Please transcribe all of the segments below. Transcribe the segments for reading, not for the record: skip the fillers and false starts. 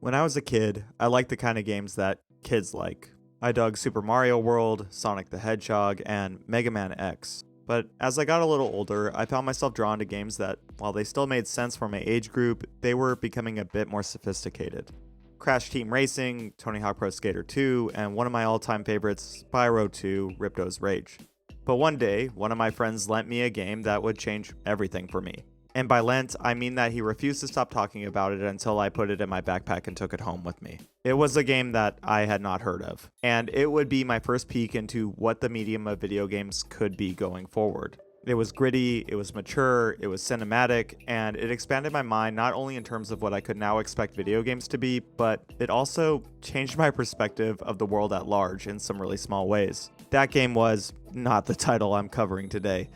When I was a kid, I liked the kind of games that kids like. I dug Super Mario World, Sonic the Hedgehog, and Mega Man X. But as I got a little older, I found myself drawn to games that, while they still made sense for my age group, they were becoming a bit more sophisticated. Crash Team Racing, Tony Hawk Pro Skater 2, and one of my all-time favorites, Spyro 2, Ripto's Rage. But one day, one of my friends lent me a game that would change everything for me. And by lent, I mean that he refused to stop talking about it until I put it in my backpack and took it home with me. It was a game that I had not heard of, and it would be my first peek into what the medium of video games could be going forward. It was gritty, it was mature, it was cinematic, and it expanded my mind not only in terms of what I could now expect video games to be, but it also changed my perspective of the world at large in some really small ways. That game was not the title I'm covering today.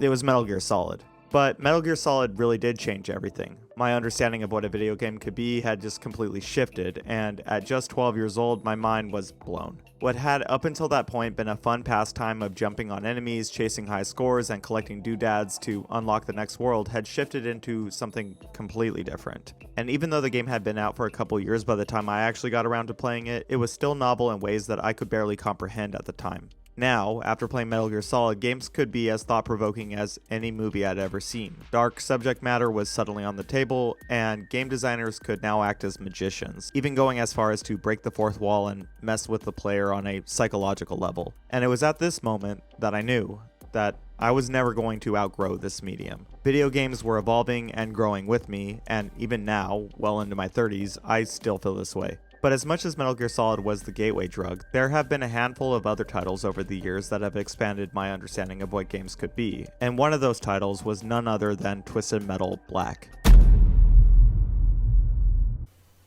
It was Metal Gear Solid. But Metal Gear Solid really did change everything. My understanding of what a video game could be had just completely shifted, and at just 12 years old, my mind was blown. What had up until that point been a fun pastime of jumping on enemies, chasing high scores, and collecting doodads to unlock the next world had shifted into something completely different. And even though the game had been out for a couple years by the time I actually got around to playing it, it was still novel in ways that I could barely comprehend at the time. Now, after playing Metal Gear Solid, games could be as thought-provoking as any movie I'd ever seen. Dark subject matter was suddenly on the table, and game designers could now act as magicians, even going as far as to break the fourth wall and mess with the player on a psychological level. And it was at this moment that I knew that I was never going to outgrow this medium. Video games were evolving and growing with me, and even now, well into my 30s, I still feel this way. But as much as Metal Gear Solid was the gateway drug, there have been a handful of other titles over the years that have expanded my understanding of what games could be, and one of those titles was none other than Twisted Metal Black.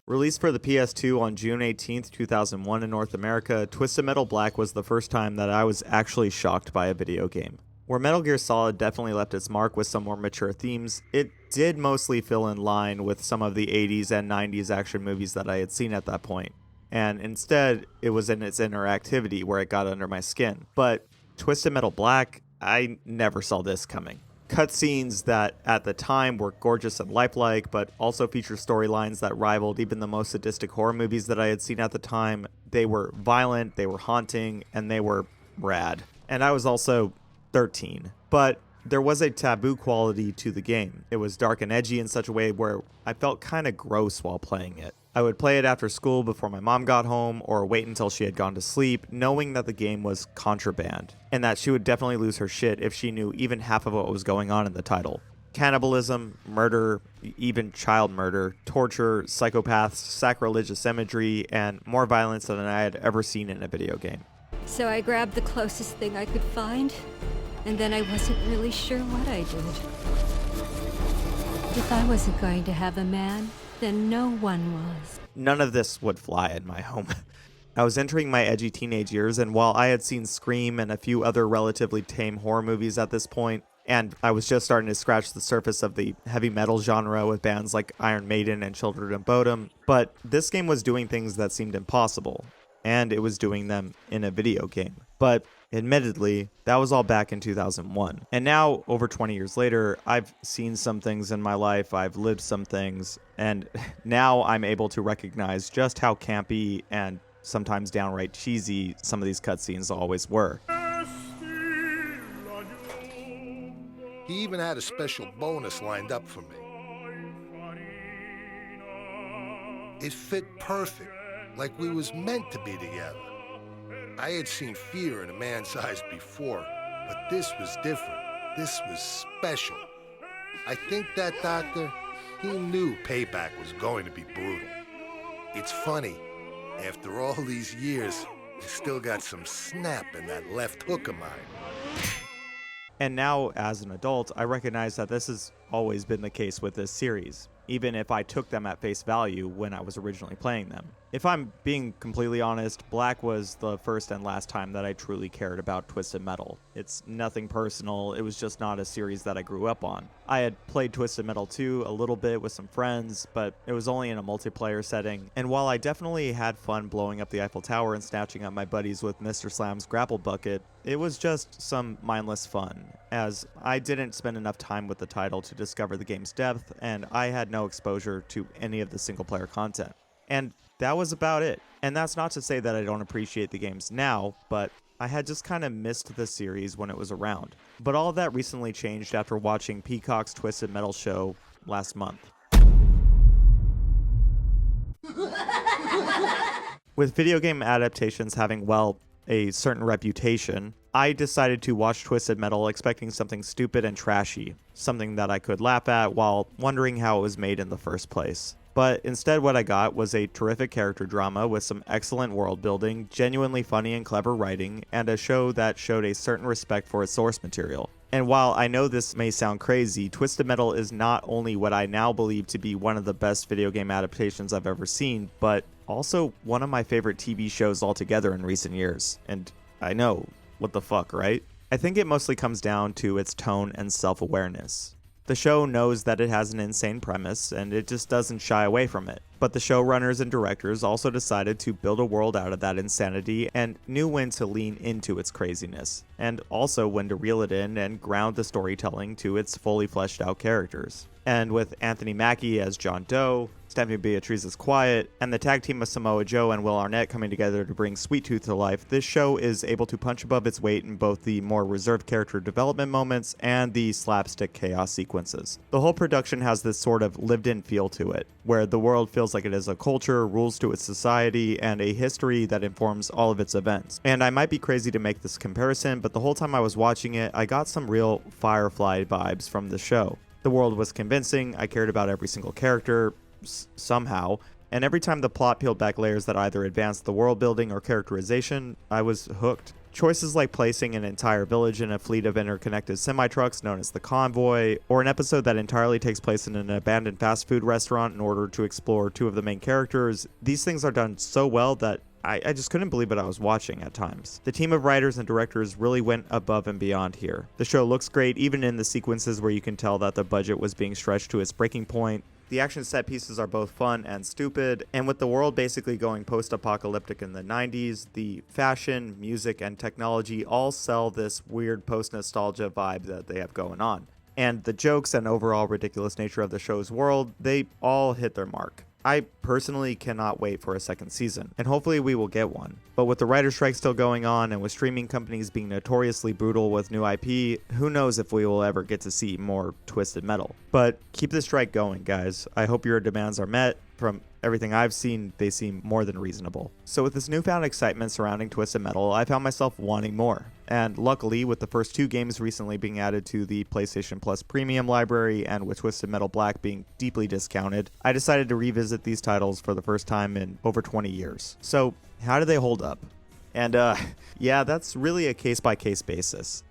Released for the PS2 on June 18, 2001 in North America, Twisted Metal Black was the first time that I was actually shocked by a video game. Where Metal Gear Solid definitely left its mark with some more mature themes, it did mostly fill in line with some of the 80s and 90s action movies that I had seen at that point. And instead, it was in its interactivity where it got under my skin. But Twisted Metal Black, I never saw this coming. Cutscenes that at the time were gorgeous and lifelike, but also featured storylines that rivaled even the most sadistic horror movies that I had seen at the time. They were violent, they were haunting, and they were rad. And I was also 13, but there was a taboo quality to the game. It was dark and edgy in such a way where I felt kind of gross while playing it. I would play it after school before my mom got home, or wait until she had gone to sleep, knowing that the game was contraband, and that she would definitely lose her shit if she knew even half of what was going on in the title. Cannibalism, murder, even child murder, torture, psychopaths, sacrilegious imagery, and more violence than I had ever seen in a video game. So I grabbed the closest thing I could find, and then I wasn't really sure what I did. If I wasn't going to have a man, then no one was. None of this would fly in my home. I was entering my edgy teenage years, and while I had seen Scream and a few other relatively tame horror movies at this point, and I was just starting to scratch the surface of the heavy metal genre with bands like Iron Maiden and Children of Bodom, but this game was doing things that seemed impossible, and it was doing them in a video game. But admittedly, that was all back in 2001. And now, over 20 years later, I've seen some things in my life, I've lived some things, and now I'm able to recognize just how campy and sometimes downright cheesy some of these cutscenes always were. He even had a special bonus lined up for me. It fit perfect, like we was meant to be together. I had seen fear in a man's eyes before, but this was different. This was special. I think that doctor, he knew payback was going to be brutal. It's funny, after all these years, I still got some snap in that left hook of mine. And now, as an adult, I recognize that this has always been the case with this series, even if I took them at face value when I was originally playing them. If I'm being completely honest, Black was the first and last time that I truly cared about Twisted Metal. It's nothing personal, it was just not a series that I grew up on. I had played Twisted Metal 2 a little bit with some friends, but it was only in a multiplayer setting, and while I definitely had fun blowing up the Eiffel Tower and snatching up my buddies with Mr. Slam's grapple bucket, it was just some mindless fun, as I didn't spend enough time with the title to discover the game's depth, and I had no exposure to any of the single-player content. And that was about it. And that's not to say that I don't appreciate the games now, but I had just kind of missed the series when it was around. But all of that recently changed after watching Peacock's Twisted Metal show last month. With video game adaptations having, well, a certain reputation, I decided to watch Twisted Metal expecting something stupid and trashy, something that I could laugh at while wondering how it was made in the first place. But instead what I got was a terrific character drama with some excellent world building, genuinely funny and clever writing, and a show that showed a certain respect for its source material. And while I know this may sound crazy, Twisted Metal is not only what I now believe to be one of the best video game adaptations I've ever seen, but also one of my favorite TV shows altogether in recent years. And I know, what the fuck, right? I think it mostly comes down to its tone and self-awareness. The show knows that it has an insane premise, and it just doesn't shy away from it. But the showrunners and directors also decided to build a world out of that insanity and knew when to lean into its craziness, and also when to reel it in and ground the storytelling to its fully fleshed out characters. And with Anthony Mackie as John Doe, Stephanie Beatriz as Quiet, and the tag team of Samoa Joe and Will Arnett coming together to bring Sweet Tooth to life, this show is able to punch above its weight in both the more reserved character development moments and the slapstick chaos sequences. The whole production has this sort of lived-in feel to it, where the world feels like it has a culture, rules to its society, and a history that informs all of its events. And I might be crazy to make this comparison, but the whole time I was watching it, I got some real Firefly vibes from the show. The world was convincing, I cared about every single character, somehow, and every time the plot peeled back layers that either advanced the world building or characterization, I was hooked. Choices like placing an entire village in a fleet of interconnected semi-trucks known as the Convoy, or an episode that entirely takes place in an abandoned fast food restaurant in order to explore two of the main characters, these things are done so well that I just couldn't believe what I was watching at times. The team of writers and directors really went above and beyond here. The show looks great even in the sequences where you can tell that the budget was being stretched to its breaking point. The action set pieces are both fun and stupid, and with the world basically going post-apocalyptic in the 90s, the fashion, music, and technology all sell this weird post-nostalgia vibe that they have going on. And the jokes and overall ridiculous nature of the show's world, they all hit their mark. I personally cannot wait for a second season, and hopefully we will get one. But with the writer strike still going on, and with streaming companies being notoriously brutal with new IP, who knows if we will ever get to see more Twisted Metal. But keep the strike going, guys. I hope your demands are met. From everything I've seen, they seem more than reasonable. So with this newfound excitement surrounding Twisted Metal, I found myself wanting more. And luckily, with the first two games recently being added to the PlayStation Plus Premium library, and with Twisted Metal Black being deeply discounted, I decided to revisit these titles for the first time in over 20 years. So, how do they hold up? And yeah, that's really a case-by-case basis.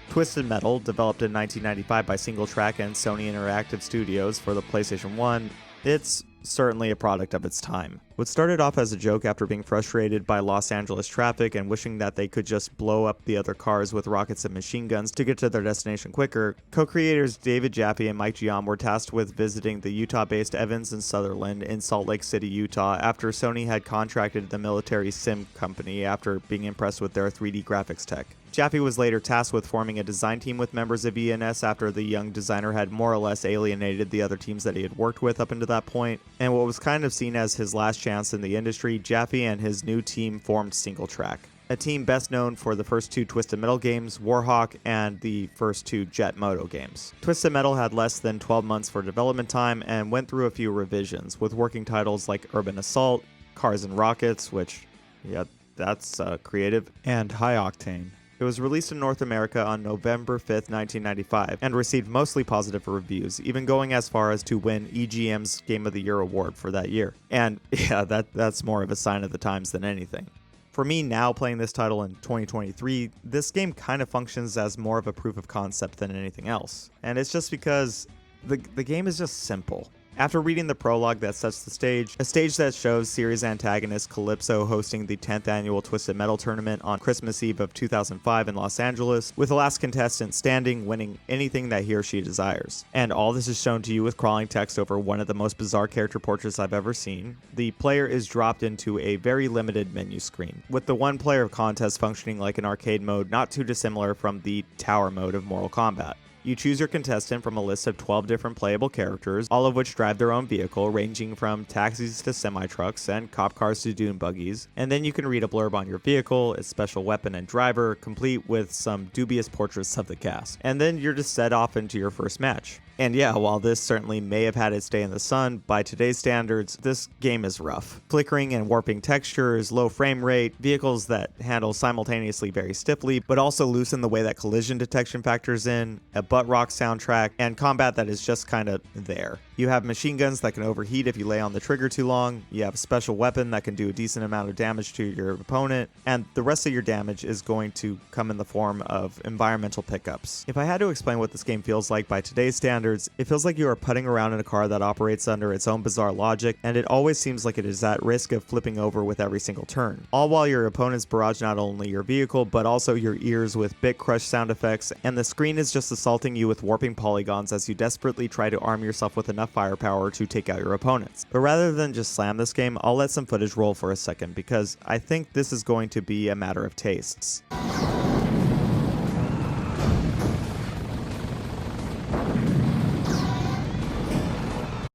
Twisted Metal, developed in 1995 by Single Track and Sony Interactive Studios for the PlayStation 1, it's certainly a product of its time. What started off as a joke after being frustrated by Los Angeles traffic and wishing that they could just blow up the other cars with rockets and machine guns to get to their destination quicker, co-creators David Jaffe and Mike Giam were tasked with visiting the Utah-based Evans and Sutherland in Salt Lake City, Utah, after Sony had contracted the military sim company after being impressed with their 3D graphics tech. Jaffe was later tasked with forming a design team with members of ENS after the young designer had more or less alienated the other teams that he had worked with up until that point, and what was kind of seen as his last chance in the industry, Jaffe and his new team formed Single Track, a team best known for the first two Twisted Metal games, Warhawk, and the first two Jet Moto games. Twisted Metal had less than 12 months for development time and went through a few revisions, with working titles like Urban Assault, Cars and Rockets, which, yeah, that's creative, and High Octane. It was released in North America on November 5th, 1995, and received mostly positive reviews, even going as far as to win EGM's Game of the Year award for that year. And yeah, that's more of a sign of the times than anything. For me now, playing this title in 2023, this game kind of functions as more of a proof of concept than anything else. And it's just because the game is just simple. After reading the prologue that sets the stage, a stage that shows series antagonist Calypso hosting the 10th annual Twisted Metal tournament on Christmas Eve of 2005 in Los Angeles, with the last contestant standing winning anything that he or she desires. And all this is shown to you with crawling text over one of the most bizarre character portraits I've ever seen. The player is dropped into a very limited menu screen, with the one player contest functioning like an arcade mode not too dissimilar from the tower mode of Mortal Kombat. You choose your contestant from a list of 12 different playable characters, all of which drive their own vehicle, ranging from taxis to semi-trucks and cop cars to dune buggies, and then you can read a blurb on your vehicle, its special weapon and driver, complete with some dubious portraits of the cast. And then you're just set off into your first match. And yeah, while this certainly may have had its day in the sun, by today's standards, this game is rough. Flickering and warping textures, low frame rate, vehicles that handle simultaneously very stiffly, but also loosen the way that collision detection factors in, a butt rock soundtrack, and combat that is just kind of there. You have machine guns that can overheat if you lay on the trigger too long, you have a special weapon that can do a decent amount of damage to your opponent, and the rest of your damage is going to come in the form of environmental pickups. If I had to explain what this game feels like by today's standards, it feels like you are putting around in a car that operates under its own bizarre logic, and it always seems like it is at risk of flipping over with every single turn. All while your opponents barrage not only your vehicle, but also your ears with bit crush sound effects, and the screen is just assaulting you with warping polygons as you desperately try to arm yourself with enough firepower to take out your opponents. But rather than just slam this game, I'll let some footage roll for a second, because I think this is going to be a matter of tastes.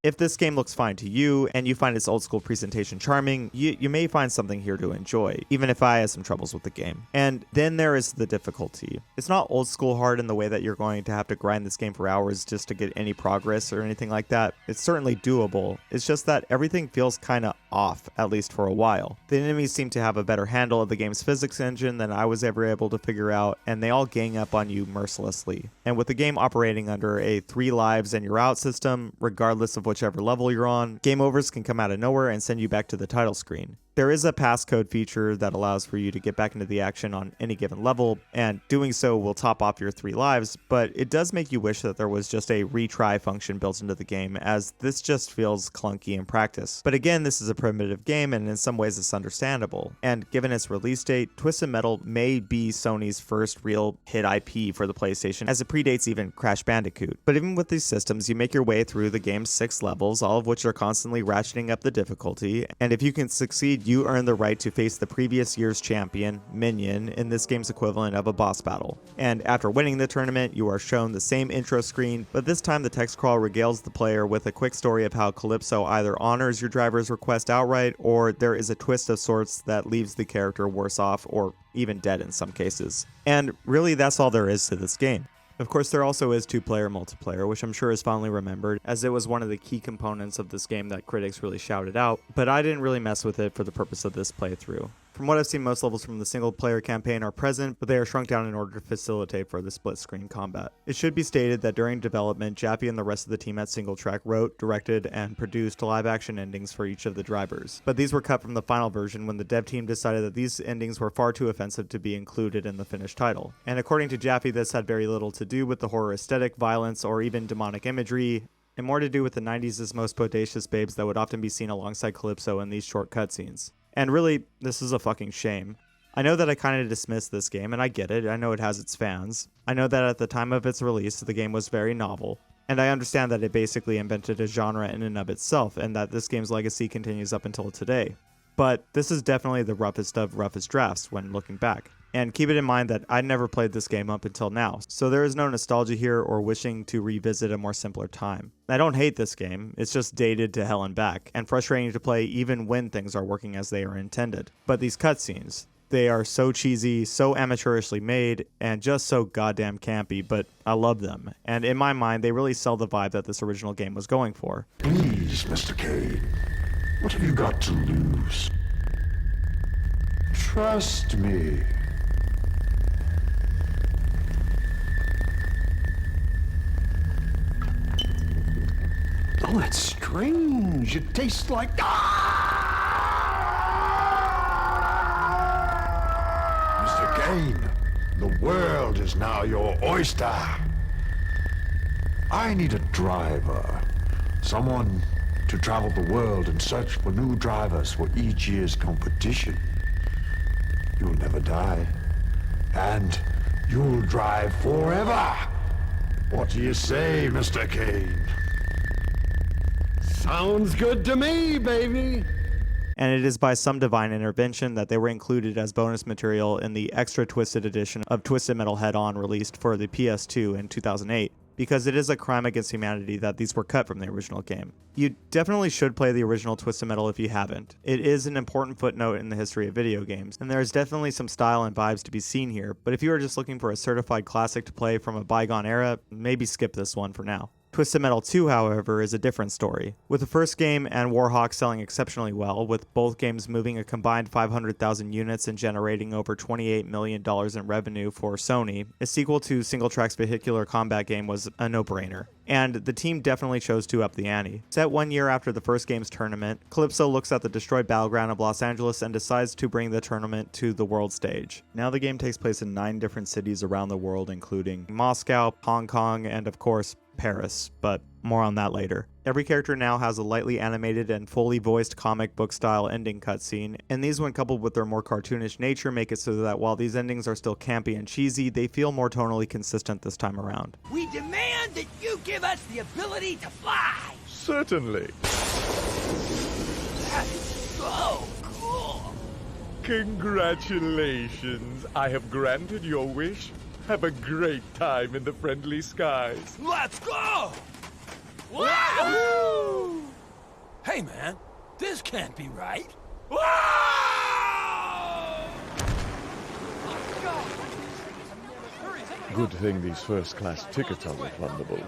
If this game looks fine to you, and you find its old school presentation charming, you may find something here to enjoy, even if I have some troubles with the game. And then there is the difficulty. It's not old school hard in the way that you're going to have to grind this game for hours just to get any progress or anything like that. It's certainly doable. It's just that everything feels kinda off, at least for a while. The enemies seem to have a better handle of the game's physics engine than I was ever able to figure out, and they all gang up on you mercilessly. And with the game operating under a 3 lives and you're out system, regardless of whichever level you're on, game overs can come out of nowhere and send you back to the title screen. There is a passcode feature that allows for you to get back into the action on any given level, and doing so will top off your 3 lives, but it does make you wish that there was just a retry function built into the game, as this just feels clunky in practice. But again, this is a primitive game, and in some ways it's understandable. And given its release date, Twisted Metal may be Sony's first real hit IP for the PlayStation, as it predates even Crash Bandicoot. But even with these systems, you make your way through the game's 6 levels, all of which are constantly ratcheting up the difficulty, and if you can succeed, you earn the right to face the previous year's champion, Minion, in this game's equivalent of a boss battle. And after winning the tournament, you are shown the same intro screen, but this time the text crawl regales the player with a quick story of how Calypso either honors your driver's request outright, or there is a twist of sorts that leaves the character worse off, or even dead in some cases. And really, that's all there is to this game. Of course, there also is 2-player multiplayer, which I'm sure is fondly remembered, as it was one of the key components of this game that critics really shouted out, but I didn't really mess with it for the purpose of this playthrough. From what I've seen, most levels from the single-player campaign are present, but they are shrunk down in order to facilitate further split-screen combat. It should be stated that during development, Jaffe and the rest of the team at SingleTrack wrote, directed, and produced live-action endings for each of the drivers. But these were cut from the final version when the dev team decided that these endings were far too offensive to be included in the finished title. And according to Jaffe, this had very little to do with the horror aesthetic, violence, or even demonic imagery, and more to do with the 90s' most bodacious babes that would often be seen alongside Calypso in these short cutscenes. And really, this is a fucking shame. I know that I kind of dismissed this game, and I get it. I know it has its fans. I know that at the time of its release, the game was very novel. And I understand that it basically invented a genre in and of itself, and that this game's legacy continues up until today. But this is definitely the roughest of roughest drafts when looking back. And keep it in mind that I never played this game up until now, so there is no nostalgia here or wishing to revisit a more simpler time. I don't hate this game, it's just dated to hell and back, and frustrating to play even when things are working as they are intended. But these cutscenes, they are so cheesy, so amateurishly made, and just so goddamn campy, but I love them. And in my mind, they really sell the vibe that this original game was going for. Please, Mr. Kane, what have you got to lose? Trust me. Oh, that's strange. It tastes like... Mr. Kane, the world is now your oyster. I need a driver. Someone to travel the world and search for new drivers for each year's competition. You'll never die. And you'll drive forever. What do you say, Mr. Kane? Sounds good to me, baby! And it is by some divine intervention that they were included as bonus material in the extra twisted edition of Twisted Metal Head On released for the PS2 in 2008. because it is a crime against humanity that these were cut from the original game. You definitely should play the original Twisted Metal if you haven't. It is an important footnote in the history of video games, and there is definitely some style and vibes to be seen here, but if you are just looking for a certified classic to play from a bygone era, maybe skip this one for now. Twisted Metal 2, however, is a different story. With the first game and Warhawk selling exceptionally well, with both games moving a combined 500,000 units and generating over $28 million in revenue for Sony, a sequel to Singletrack's vehicular combat game was a no-brainer. And the team definitely chose to up the ante. Set 1 year after the first game's tournament, Calypso looks at the destroyed battleground of Los Angeles and decides to bring the tournament to the world stage. Now the game takes place in 9 different cities around the world, including Moscow, Hong Kong, and of course, Paris, but more on that later. Every character now has a lightly animated and fully voiced comic book style ending cutscene, and these, when coupled with their more cartoonish nature, make it so that while these endings are still campy and cheesy, they feel more tonally consistent this time around. We demand that you give us the ability to fly! Certainly. That is so cool! Congratulations. I have granted your wish. Have a great time in the friendly skies. Let's go! Wow! Hey, man, this can't be right. Wow! Good thing these first-class tickets are refundable.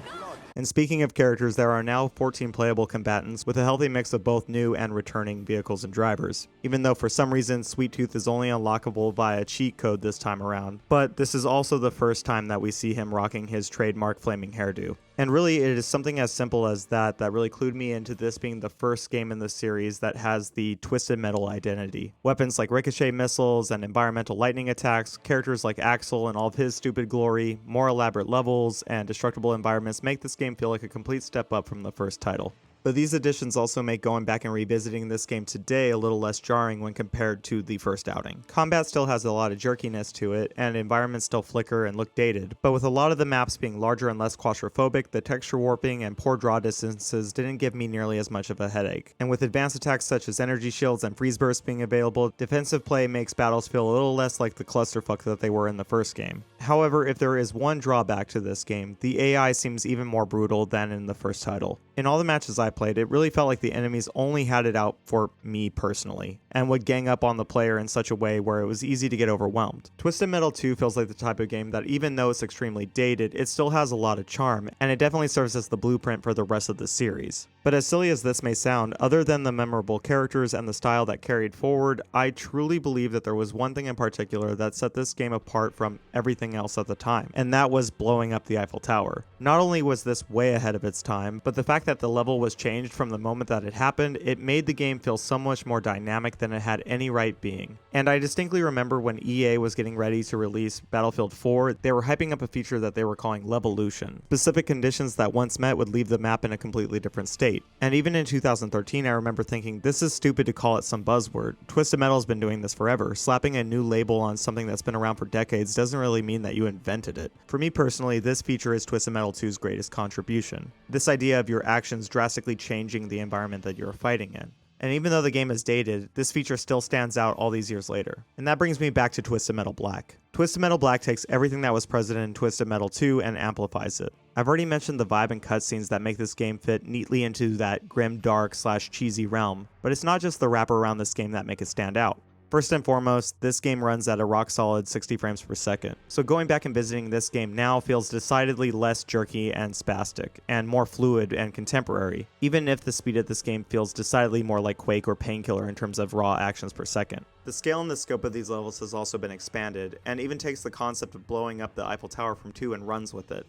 And speaking of characters, there are now 14 playable combatants with a healthy mix of both new and returning vehicles and drivers, even though for some reason Sweet Tooth is only unlockable via cheat code this time around. But this is also the first time that we see him rocking his trademark flaming hairdo. And really, it is something as simple as that really clued me into this being the first game in the series that has the Twisted Metal identity. Weapons like ricochet missiles and environmental lightning attacks, characters like Axel and all of his stupid glory, more elaborate levels, and destructible environments make this game feel like a complete step up from the first title. But these additions also make going back and revisiting this game today a little less jarring when compared to the first outing. Combat still has a lot of jerkiness to it, and environments still flicker and look dated, but with a lot of the maps being larger and less claustrophobic, the texture warping and poor draw distances didn't give me nearly as much of a headache. And with advanced attacks such as energy shields and freeze bursts being available, defensive play makes battles feel a little less like the clusterfuck that they were in the first game. However, if there is one drawback to this game, the AI seems even more brutal than in the first title. In all the matches I played, it really felt like the enemies only had it out for me personally, and would gang up on the player in such a way where it was easy to get overwhelmed. Twisted Metal 2 feels like the type of game that even though it's extremely dated, it still has a lot of charm, and it definitely serves as the blueprint for the rest of the series. But as silly as this may sound, other than the memorable characters and the style that carried forward, I truly believe that there was one thing in particular that set this game apart from everything else at the time, and that was blowing up the Eiffel Tower. Not only was this way ahead of its time, but the fact that the level was changed from the moment that it happened, it made the game feel so much more dynamic than it had any right being. And I distinctly remember when EA was getting ready to release Battlefield 4, they were hyping up a feature that they were calling Levolution. Specific conditions that once met would leave the map in a completely different state. And even in 2013, I remember thinking, this is stupid to call it some buzzword. Twisted Metal has been doing this forever. Slapping a new label on something that's been around for decades doesn't really mean that you invented it. For me personally, this feature is Twisted Metal 2's greatest contribution. This idea of your actions drastically changing the environment that you're fighting in. And even though the game is dated, this feature still stands out all these years later. And that brings me back to Twisted Metal Black. Twisted Metal Black takes everything that was present in Twisted Metal 2 and amplifies it. I've already mentioned the vibe and cutscenes that make this game fit neatly into that grim, dark / cheesy realm, but it's not just the wrapper around this game that make it stand out. First and foremost, this game runs at a rock-solid 60 frames per second, so going back and visiting this game now feels decidedly less jerky and spastic, and more fluid and contemporary, even if the speed of this game feels decidedly more like Quake or Painkiller in terms of raw actions per second. The scale and the scope of these levels has also been expanded, and even takes the concept of blowing up the Eiffel Tower from 2 and runs with it.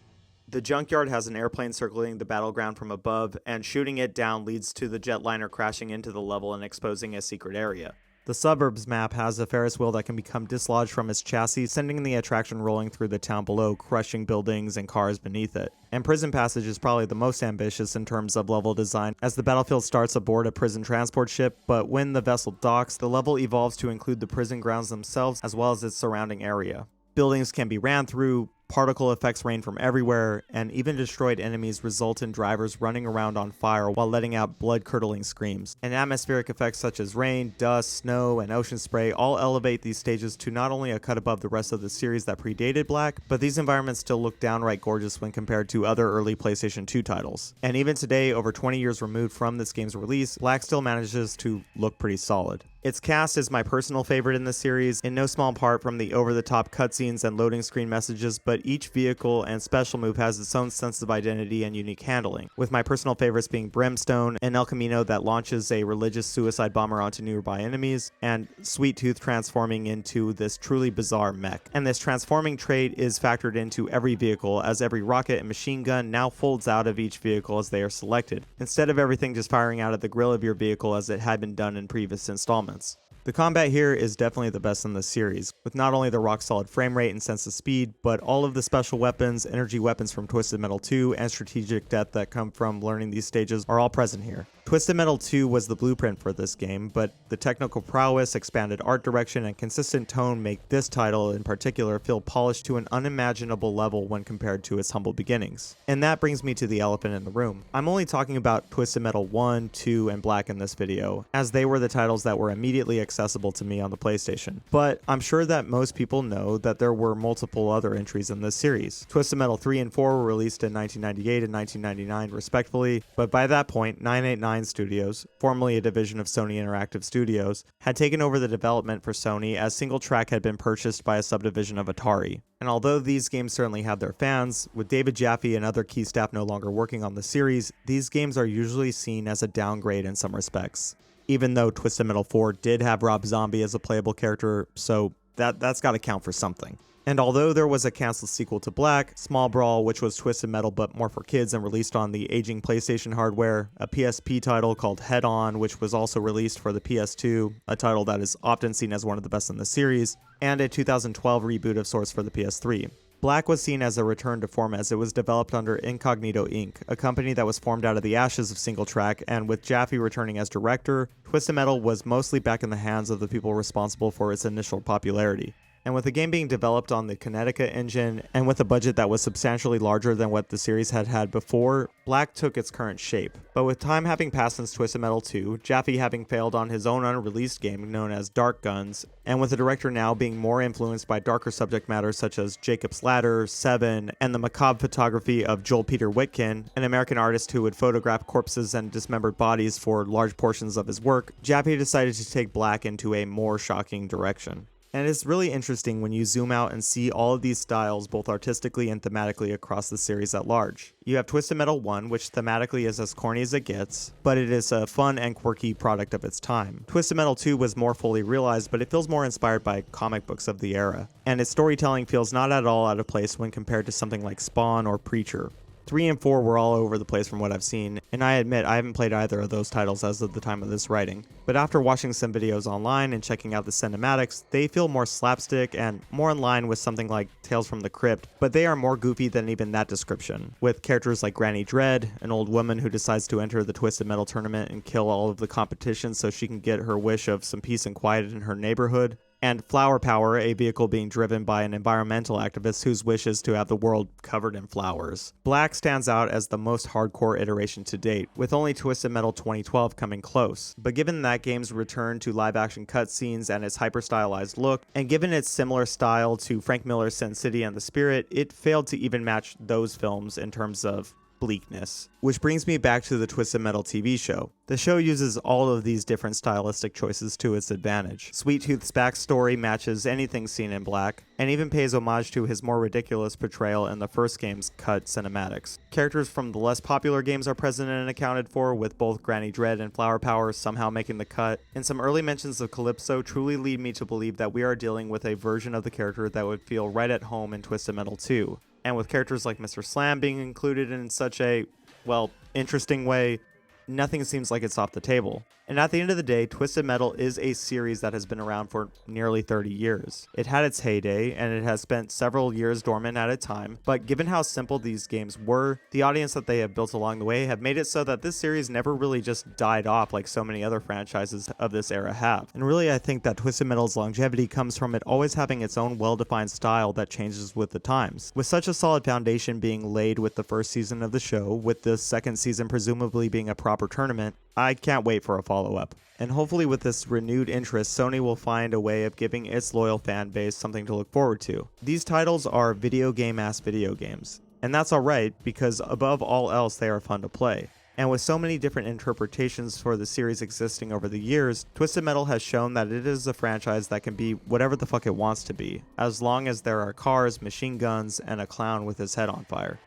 The junkyard has an airplane circling the battleground from above, and shooting it down leads to the jetliner crashing into the level and exposing a secret area. The suburbs map has a Ferris wheel that can become dislodged from its chassis, sending the attraction rolling through the town below, crushing buildings and cars beneath it. And Prison Passage is probably the most ambitious in terms of level design, as the battlefield starts aboard a prison transport ship, but when the vessel docks, the level evolves to include the prison grounds themselves as well as its surrounding area. Buildings can be ran through, particle effects rain from everywhere, and even destroyed enemies result in drivers running around on fire while letting out blood-curdling screams. And atmospheric effects such as rain, dust, snow, and ocean spray all elevate these stages to not only a cut above the rest of the series that predated Black, but these environments still look downright gorgeous when compared to other early PlayStation 2 titles. And even today, over 20 years removed from this game's release, Black still manages to look pretty solid. Its cast is my personal favorite in the series, in no small part from the over-the-top cutscenes and loading screen messages, but each vehicle and special move has its own sense of identity and unique handling, with my personal favorites being Brimstone, an El Camino that launches a religious suicide bomber onto nearby enemies, and Sweet Tooth transforming into this truly bizarre mech. And this transforming trait is factored into every vehicle, as every rocket and machine gun now folds out of each vehicle as they are selected, instead of everything just firing out of the grill of your vehicle as it had been done in previous installments. The combat here is definitely the best in the series, with not only the rock-solid frame rate and sense of speed, but all of the special weapons, energy weapons from Twisted Metal 2, and strategic depth that come from learning these stages are all present here. Twisted Metal 2 was the blueprint for this game, but the technical prowess, expanded art direction, and consistent tone make this title in particular feel polished to an unimaginable level when compared to its humble beginnings. And that brings me to the elephant in the room. I'm only talking about Twisted Metal 1, 2, and Black in this video, as they were the titles that were immediately accessible to me on the PlayStation. But I'm sure that most people know that there were multiple other entries in this series. Twisted Metal 3 and 4 were released in 1998 and 1999 respectively, but by that point, 989 Studios, formerly a division of Sony Interactive Studios, had taken over the development for Sony as Single Track had been purchased by a subdivision of Atari. And although these games certainly have their fans, with David Jaffe and other key staff no longer working on the series, these games are usually seen as a downgrade in some respects. Even though Twisted Metal 4 did have Rob Zombie as a playable character, so that's gotta count for something. And although there was a canceled sequel to Black, Small Brawl, which was Twisted Metal but more for kids and released on the aging PlayStation hardware, a PSP title called Head On, which was also released for the PS2, a title that is often seen as one of the best in the series, and a 2012 reboot of sorts for the PS3. Black was seen as a return to form as it was developed under Incognito Inc., a company that was formed out of the ashes of Single Track, and with Jaffe returning as director, Twisted Metal was mostly back in the hands of the people responsible for its initial popularity. And with the game being developed on the Kinetica engine, and with a budget that was substantially larger than what the series had had before, Black took its current shape. But with time having passed since Twisted Metal 2, Jaffe having failed on his own unreleased game known as Dark Guns, and with the director now being more influenced by darker subject matter such as Jacob's Ladder, Seven, and the macabre photography of Joel Peter Witkin, an American artist who would photograph corpses and dismembered bodies for large portions of his work, Jaffe decided to take Black into a more shocking direction. And it's really interesting when you zoom out and see all of these styles both artistically and thematically across the series at large. You have Twisted Metal 1, which thematically is as corny as it gets, but it is a fun and quirky product of its time. Twisted Metal 2 was more fully realized, but it feels more inspired by comic books of the era. And its storytelling feels not at all out of place when compared to something like Spawn or Preacher. 3 and 4 were all over the place from what I've seen, and I admit I haven't played either of those titles as of the time of this writing. But after watching some videos online and checking out the cinematics, they feel more slapstick and more in line with something like Tales from the Crypt, but they are more goofy than even that description, with characters like Granny Dread, an old woman who decides to enter the Twisted Metal tournament and kill all of the competition so she can get her wish of some peace and quiet in her neighborhood, and Flower Power, a vehicle being driven by an environmental activist whose wish is to have the world covered in flowers. Black stands out as the most hardcore iteration to date, with only Twisted Metal 2012 coming close. But given that game's return to live-action cutscenes and its hyper-stylized look, and given its similar style to Frank Miller's Sin City and The Spirit, it failed to even match those films in terms of bleakness. Which brings me back to the Twisted Metal TV show. The show uses all of these different stylistic choices to its advantage. Sweet Tooth's backstory matches anything seen in Black, and even pays homage to his more ridiculous portrayal in the first game's cut cinematics. Characters from the less popular games are present and accounted for, with both Granny Dread and Flower Power somehow making the cut, and some early mentions of Calypso truly lead me to believe that we are dealing with a version of the character that would feel right at home in Twisted Metal 2. And with characters like Mr. Slam being included in such a, well, interesting way, nothing seems like it's off the table. And at the end of the day, Twisted Metal is a series that has been around for nearly 30 years. It had its heyday, and it has spent several years dormant at a time, but given how simple these games were, the audience that they have built along the way have made it so that this series never really just died off like so many other franchises of this era have. And really, I think that Twisted Metal's longevity comes from it always having its own well-defined style that changes with the times. With such a solid foundation being laid with the first season of the show, with the second season presumably being a proper tournament, I can't wait for a follow-up. And hopefully with this renewed interest, Sony will find a way of giving its loyal fan base something to look forward to. These titles are video game-ass video games. And that's alright, because above all else they are fun to play. And with so many different interpretations for the series existing over the years, Twisted Metal has shown that it is a franchise that can be whatever the fuck it wants to be, as long as there are cars, machine guns, and a clown with his head on fire.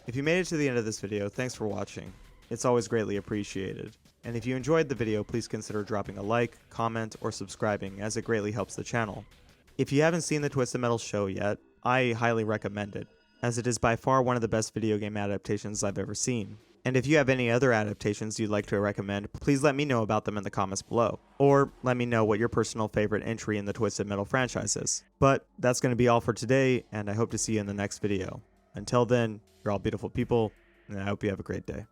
If you made it to the end of this video, thanks for watching. It's always greatly appreciated. And if you enjoyed the video, please consider dropping a like, comment, or subscribing, as it greatly helps the channel. If you haven't seen the Twisted Metal show yet, I highly recommend it, as it is by far one of the best video game adaptations I've ever seen. And if you have any other adaptations you'd like to recommend, please let me know about them in the comments below. Or let me know what your personal favorite entry in the Twisted Metal franchise is. But that's going to be all for today, and I hope to see you in the next video. Until then, you're all beautiful people, and I hope you have a great day.